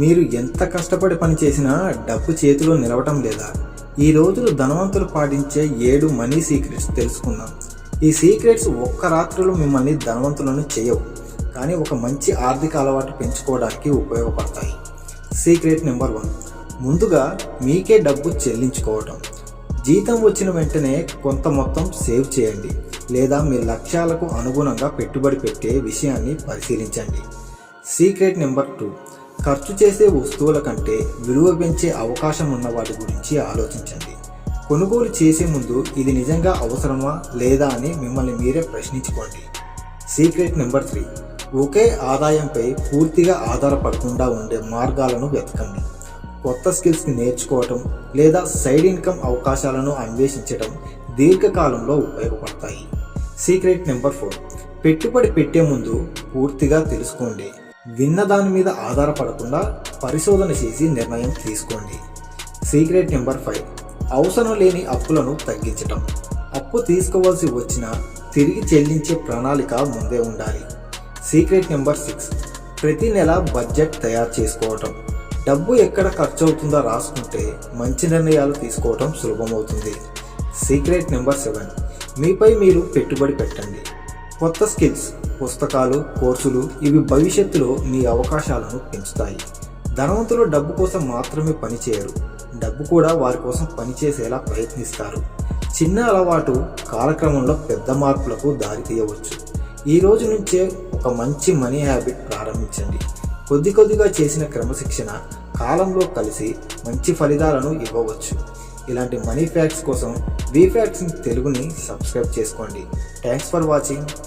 మీరు ఎంత కష్టపడి పని చేసినా డబ్బు చేతిలో నిలవటం లేదా? ఈ రోజులు ధనవంతులు పాటించే 7 మనీ సీక్రెట్స్ తెలుసుకుందాం. ఈ సీక్రెట్స్ ఒక్క రాత్రిలో మిమ్మల్ని ధనవంతులను చేయవు, కానీ ఒక మంచి ఆర్థిక అలవాటు పెంచుకోవడానికి ఉపయోగపడతాయి. సీక్రెట్ నెంబర్ 1, ముందుగా మీకే డబ్బు చెల్లించుకోవటం. జీతం వచ్చిన వెంటనే కొంత మొత్తం సేవ్ చేయండి, లేదా మీ లక్ష్యాలకు అనుగుణంగా పెట్టుబడి పెట్టే విషయాన్ని పరిశీలించండి. సీక్రెట్ నెంబర్ 2, ఖర్చు చేసే వస్తువుల కంటే విలువ పెంచే అవకాశం ఉన్న వాటి గురించి ఆలోచించండి. కొనుగోలు చేసే ముందు ఇది నిజంగా అవసరమా లేదా అని మిమ్మల్ని మీరే ప్రశ్నించుకోండి. సీక్రెట్ నెంబర్ 3, ఒకే ఆదాయంపై పూర్తిగా ఆధారపడకుండా ఉండే మార్గాలను వెతకండి. కొత్త స్కిల్స్ని నేర్చుకోవటం లేదా సైడ్ ఇన్కమ్ అవకాశాలను అన్వేషించడం దీర్ఘకాలంలో ఉపయోగపడతాయి. సీక్రెట్ నెంబర్ 4, పెట్టుబడి పెట్టే ముందు పూర్తిగా తెలుసుకోండి. విన్న దాని మీద ఆధారపడకుండా పరిశోధన చేసి నిర్ణయం తీసుకోండి. సీక్రెట్ నెంబర్ 5, అవసరం లేని అప్పులను తగ్గించటం. అప్పు తీసుకోవాల్సి వచ్చినా తిరిగి చెల్లించే ప్రణాళిక ముందే ఉండాలి. సీక్రెట్ నెంబర్ 6, ప్రతి నెల బడ్జెట్ తయారు చేసుకోవటం. డబ్బు ఎక్కడ ఖర్చు అవుతుందో రాసుకుంటే మంచి నిర్ణయాలు తీసుకోవటం సులభమవుతుంది. సీక్రెట్ నెంబర్ 7, మీపై మీరు పెట్టుబడి పెట్టండి. కొత్త స్కిల్స్, పుస్తకాలు, కోర్సులు ఇవి భవిష్యత్తులో మీ అవకాశాలను పెంచుతాయి. ధనవంతులు డబ్బు కోసం మాత్రమే పనిచేయరు, డబ్బు కూడా వారి కోసం పనిచేసేలా ప్రయత్నిస్తారు. చిన్న అలవాటు కాలక్రమంలో పెద్ద మార్పులకు దారితీయవచ్చు. ఈ రోజు నుంచే ఒక మంచి మనీ హ్యాబిట్ ప్రారంభించండి. కొద్దిగా చేసిన క్రమశిక్షణ కాలంలో కలిసి మంచి ఫలితాలను ఇవ్వవచ్చు. ఇలాంటి మనీ ఫ్యాక్ట్స్ కోసం వి ఫ్యాక్ట్స్ తెలుగుని సబ్స్క్రైబ్ చేసుకోండి. Thanks for watching.